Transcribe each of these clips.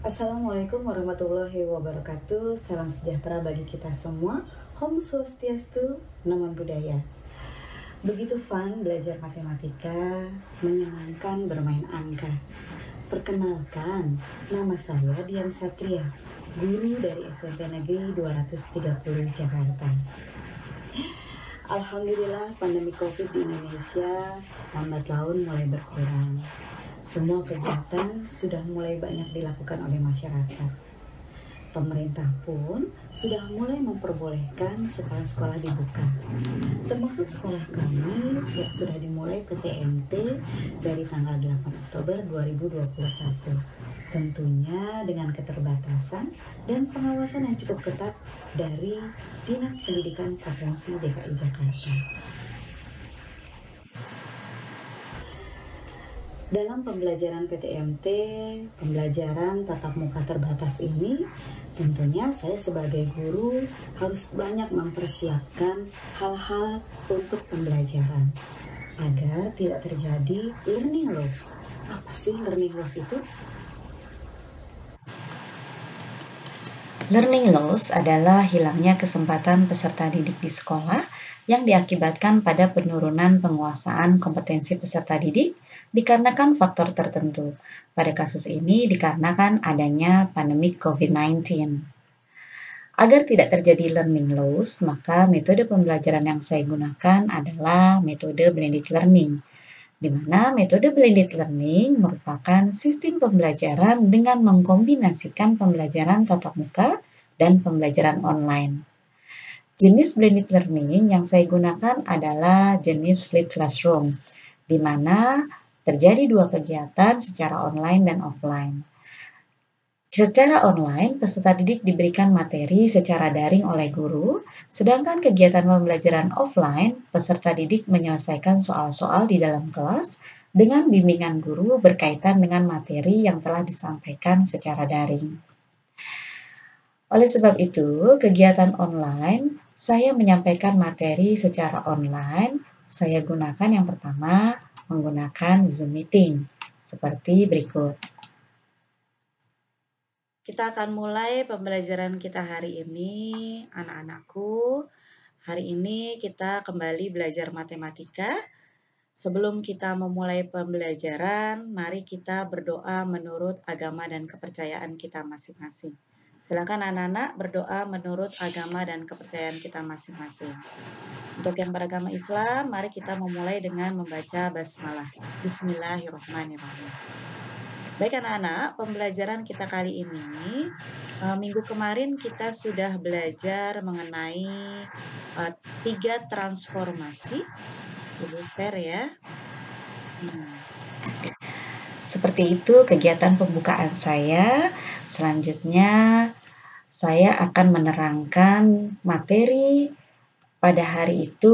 Assalamualaikum warahmatullahi wabarakatuh. Salam sejahtera bagi kita semua. Om Swastiastu, Namo Buddhaya. Begitu fun belajar matematika, menyenangkan bermain angka. Perkenalkan, nama saya Dian Satria, guru dari SMP Negeri 230 Jakarta. Alhamdulillah pandemi COVID di Indonesia lambat laun mulai berkurang. Semua kegiatan sudah mulai banyak dilakukan oleh masyarakat. Pemerintah pun sudah mulai memperbolehkan sekolah-sekolah dibuka. Termasuk sekolah kami yang sudah dimulai PTMT dari tanggal 8 Oktober 2021. Tentunya dengan keterbatasan dan pengawasan yang cukup ketat dari Dinas Pendidikan Provinsi DKI Jakarta. Dalam pembelajaran PTMT, pembelajaran tatap muka terbatas ini, tentunya saya sebagai guru harus banyak mempersiapkan hal-hal untuk pembelajaran agar tidak terjadi learning loss. Apa sih learning loss itu? Learning loss adalah hilangnya kesempatan peserta didik di sekolah yang diakibatkan pada penurunan penguasaan kompetensi peserta didik dikarenakan faktor tertentu. Pada kasus ini dikarenakan adanya pandemi COVID-19. Agar tidak terjadi learning loss, maka metode pembelajaran yang saya gunakan adalah metode blended learning, di mana metode blended learning merupakan sistem pembelajaran dengan mengkombinasikan pembelajaran tatap muka dan pembelajaran online. Jenis blended learning yang saya gunakan adalah jenis flipped classroom, di mana terjadi dua kegiatan secara online dan offline. Secara online, peserta didik diberikan materi secara daring oleh guru, sedangkan kegiatan pembelajaran offline, peserta didik menyelesaikan soal-soal di dalam kelas dengan bimbingan guru berkaitan dengan materi yang telah disampaikan secara daring. Oleh sebab itu, kegiatan online, saya menyampaikan materi secara online, saya gunakan yang pertama menggunakan Zoom Meeting, seperti berikut. Kita akan mulai pembelajaran kita hari ini, anak-anakku. Hari ini kita kembali belajar matematika. Sebelum kita memulai pembelajaran, mari kita berdoa menurut agama dan kepercayaan kita masing-masing. Silakan anak-anak berdoa menurut agama dan kepercayaan kita masing-masing. Untuk yang beragama Islam, mari kita memulai dengan membaca basmalah. Bismillahirrahmanirrahim. Baik anak-anak, pembelajaran kita kali ini, minggu kemarin kita sudah belajar mengenai 3 transformasi. Ibu share ya. Seperti itu kegiatan pembukaan saya. Selanjutnya saya akan menerangkan materi pada hari itu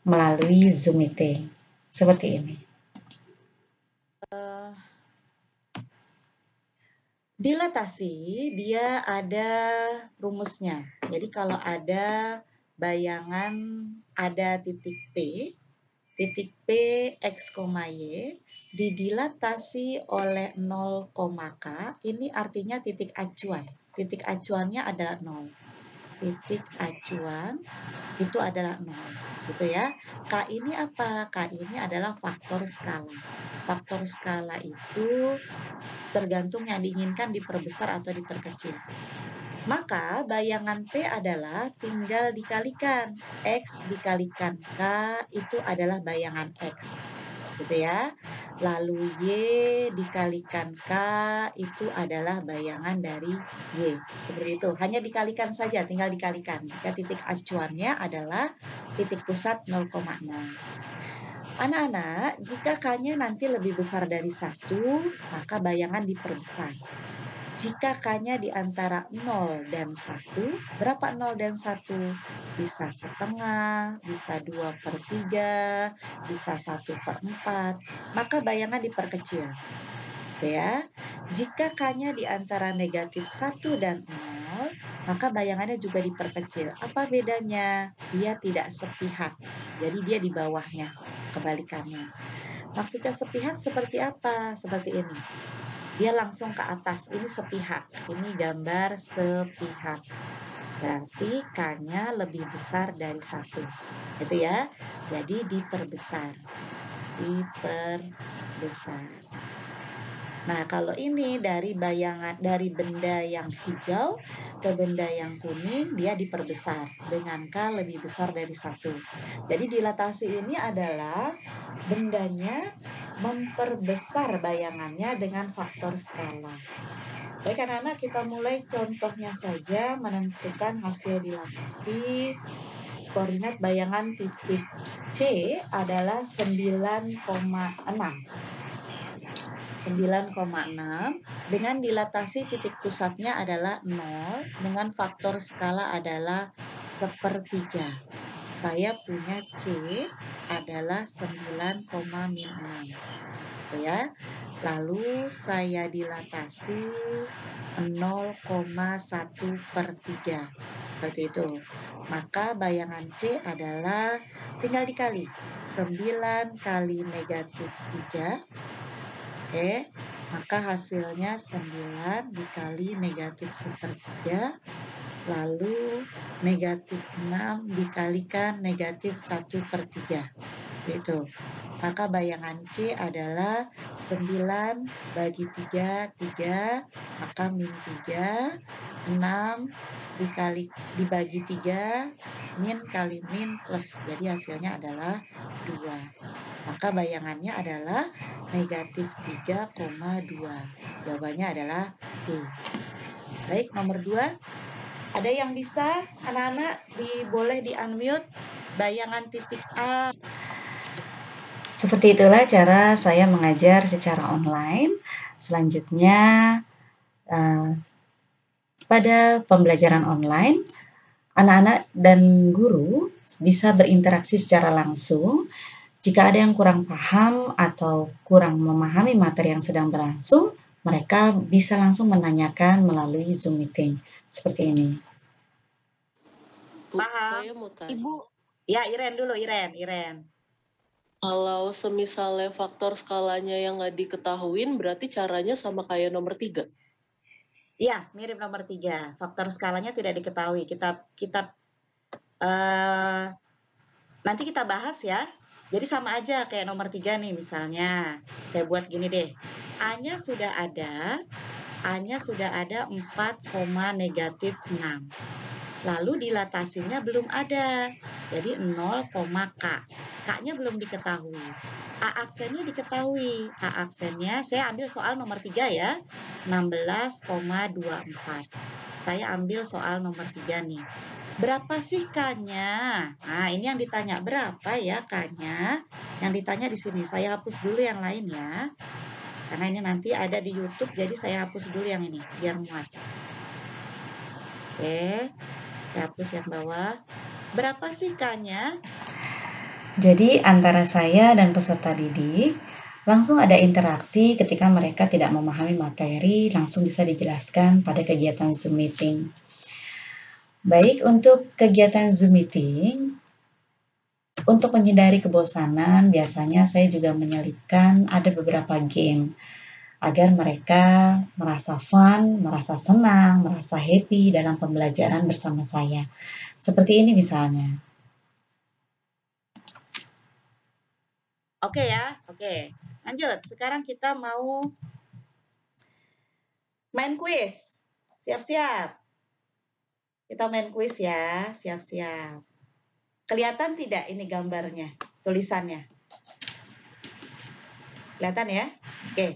melalui Zoom Meeting. Seperti ini. Dilatasi dia ada rumusnya. Jadi kalau ada bayangan ada titik P X, Y didilatasi oleh 0, K, ini artinya titik acuan. Titik acuannya adalah 0. Titik acuan itu adalah 0, gitu ya. K ini apa? K ini adalah faktor skala. Faktor skala itu tergantung yang diinginkan diperbesar atau diperkecil. Maka bayangan P adalah tinggal dikalikan. X dikalikan K itu adalah bayangan X. Gitu ya. Lalu Y dikalikan K itu adalah bayangan dari Y. Seperti itu. Hanya dikalikan saja, tinggal dikalikan. Jika titik acuannya adalah titik pusat 0,0. Anak-anak, jika K-nya nanti lebih besar dari 1, maka bayangan diperbesar. Jika K-nya di antara 0 dan 1, berapa 0 dan 1? Bisa setengah, bisa 2/3, bisa 1/4, maka bayangan diperkecil. Ya. Jika K-nya di antara negatif 1 dan 0, maka bayangannya juga diperkecil. Apa bedanya? Dia tidak sepihak, jadi dia di bawahnya, kebalikannya. Maksudnya sepihak seperti apa? Seperti ini. dia langsung ke atas. Ini sepihak. Ini gambar sepihak. Berarti K-nya lebih besar dari 1. Itu ya. Jadi diperbesar. Diperbesar. Nah, kalau ini dari benda yang hijau ke benda yang kuning, dia diperbesar dengan K lebih besar dari 1. Jadi dilatasi ini adalah bendanya memperbesar bayangannya dengan faktor skala. Baik anak-anak, kita mulai contohnya saja menentukan hasil dilatasi. Koordinat bayangan titik C adalah 9,6. 9,6 dengan dilatasi titik pusatnya adalah 0 dengan faktor skala adalah 1/3. Saya punya C adalah 9,6 ya. Lalu saya dilatasi 0,1/3 seperti itu. Maka bayangan C adalah tinggal dikali 9 kali negatif 3. Oke, maka hasilnya 9 dikali negatif 1/3, lalu negatif 6 dikalikan negatif 1/3. Gitu. Maka bayangan C adalah 9 bagi 3, 3, maka min 3, 6 dibagi 3, min kali min plus. Jadi hasilnya adalah 2. Maka bayangannya adalah negatif 3,2. Jawabannya adalah D. Baik, nomor 2. Ada yang bisa? Anak-anak boleh di-unmute bayangan titik A. Seperti itulah cara saya mengajar secara online. Selanjutnya, pada pembelajaran online, anak-anak dan guru bisa berinteraksi secara langsung. Jika ada yang kurang paham atau kurang memahami materi yang sedang berlangsung, mereka bisa langsung menanyakan melalui Zoom meeting. Seperti ini. Bu, Paham? saya mau tanya. Ibu. Ya, Iren dulu, Iren. Kalau semisalnya faktor skalanya yang nggak diketahuin, berarti caranya sama kayak nomor 3? Iya, mirip nomor 3. Faktor skalanya tidak diketahui. Nanti kita bahas ya. Jadi sama aja kayak nomor 3 nih misalnya. Saya buat gini deh. A-nya sudah ada 4, negatif 6. Lalu dilatasinya belum ada. Jadi 0, K. K-nya belum diketahui. A aksennya diketahui. A aksennya saya ambil soal nomor 3 ya. 16,24. Saya ambil soal nomor 3 nih. Berapa sih K-nya? Nah, ini yang ditanya. Berapa ya K-nya? Yang ditanya di sini. Saya hapus dulu yang lain ya. Karena ini nanti ada di YouTube, jadi saya hapus dulu yang ini, biar muat. Oke, saya hapus yang bawah. Berapa sih K-nya? Jadi antara saya dan peserta didik, langsung ada interaksi ketika mereka tidak memahami materi, langsung bisa dijelaskan pada kegiatan Zoom meeting. Baik, untuk kegiatan Zoom meeting, untuk menghindari kebosanan, biasanya saya juga menyelipkan ada beberapa game agar mereka merasa fun, merasa senang, merasa happy dalam pembelajaran bersama saya. Seperti ini misalnya. Oke ya, oke. Lanjut, sekarang kita mau main kuis. Siap-siap. Kita main kuis ya, siap-siap. Kelihatan tidak ini gambarnya, tulisannya? Kelihatan ya? Oke.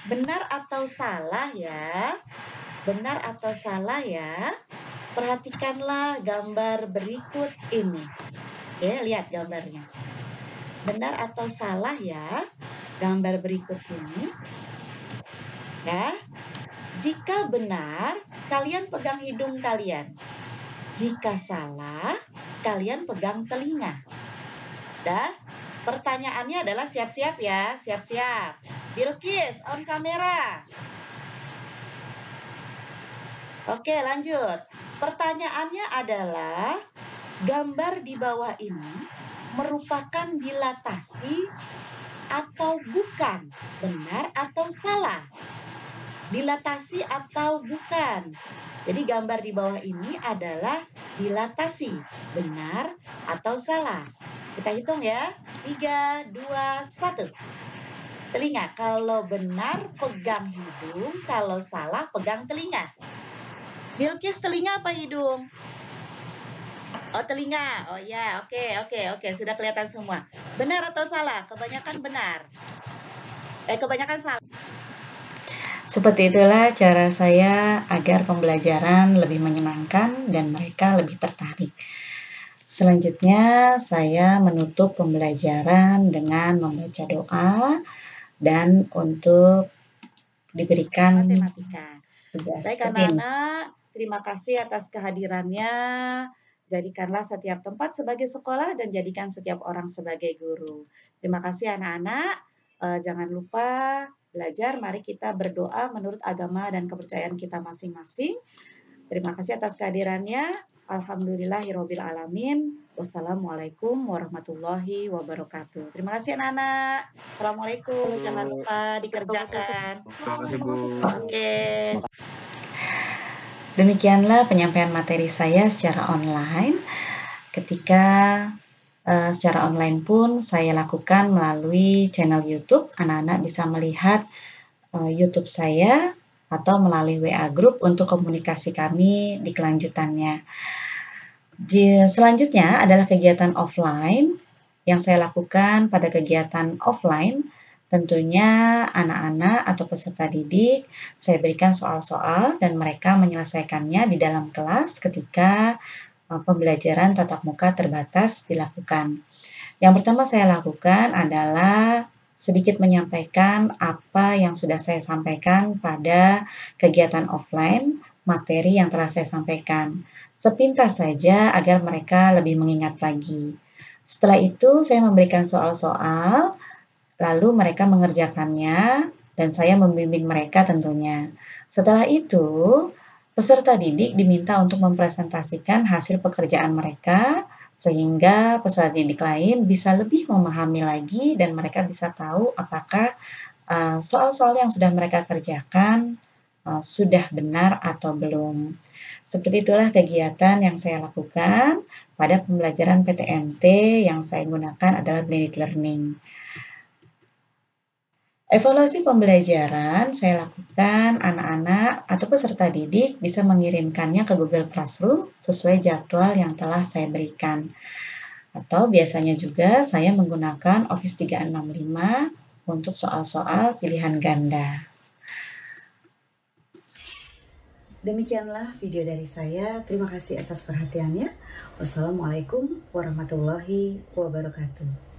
Benar atau salah ya? Benar atau salah ya? Perhatikanlah gambar berikut ini. Oke, lihat gambarnya. Benar atau salah ya? Gambar berikut ini. Ya. Jika benar, kalian pegang hidung kalian. Jika salah, kalian pegang telinga. Dah, pertanyaannya adalah siap-siap ya, siap-siap. Bilqis, on kamera. Oke, lanjut. Pertanyaannya adalah, gambar di bawah ini merupakan dilatasi atau bukan? Benar atau salah? Dilatasi atau bukan? Jadi gambar di bawah ini adalah dilatasi. Benar atau salah? Kita hitung ya. 3, 2, 1. Telinga. Kalau benar, pegang hidung. Kalau salah, pegang telinga. Bilqis, telinga apa hidung? Oh, telinga. Oh ya, oke. Sudah kelihatan semua. Benar atau salah? Kebanyakan benar. Kebanyakan salah. Seperti itulah cara saya agar pembelajaran lebih menyenangkan dan mereka lebih tertarik. Selanjutnya, saya menutup pembelajaran dengan membaca doa dan untuk diberikan matematika. Baik anak-anak, terima kasih atas kehadirannya. Jadikanlah setiap tempat sebagai sekolah dan jadikan setiap orang sebagai guru. Terima kasih anak-anak. Jangan lupa belajar, mari kita berdoa menurut agama dan kepercayaan kita masing-masing. Terima kasih atas kehadirannya. Alhamdulillahirabbil alamin. Wassalamualaikum warahmatullahi wabarakatuh. Terima kasih anak-anak. Assalamualaikum. Jangan lupa dikerjakan. Terima kasih, Bu. Oke. Demikianlah penyampaian materi saya secara online. Ketika secara online pun saya lakukan melalui channel YouTube. Anak-anak bisa melihat YouTube saya atau melalui WA Group untuk komunikasi kami di kelanjutannya. Selanjutnya adalah kegiatan offline yang saya lakukan pada kegiatan offline. Tentunya anak-anak atau peserta didik saya berikan soal-soal dan mereka menyelesaikannya di dalam kelas ketika pembelajaran tatap muka terbatas dilakukan. Yang pertama saya lakukan adalah sedikit menyampaikan apa yang sudah saya sampaikan pada kegiatan offline, materi yang telah saya sampaikan. Sepintas saja agar mereka lebih mengingat lagi. Setelah itu saya memberikan soal-soal, lalu mereka mengerjakannya dan saya membimbing mereka tentunya. Setelah itu, peserta didik diminta untuk mempresentasikan hasil pekerjaan mereka sehingga peserta didik lain bisa lebih memahami lagi dan mereka bisa tahu apakah soal-soal yang sudah mereka kerjakan sudah benar atau belum. Seperti itulah kegiatan yang saya lakukan pada pembelajaran PTMT yang saya gunakan adalah blended learning. Evaluasi pembelajaran saya lakukan anak-anak atau peserta didik bisa mengirimkannya ke Google Classroom sesuai jadwal yang telah saya berikan. Atau biasanya juga saya menggunakan Office 365 untuk soal-soal pilihan ganda. Demikianlah video dari saya. Terima kasih atas perhatiannya. Wassalamualaikum warahmatullahi wabarakatuh.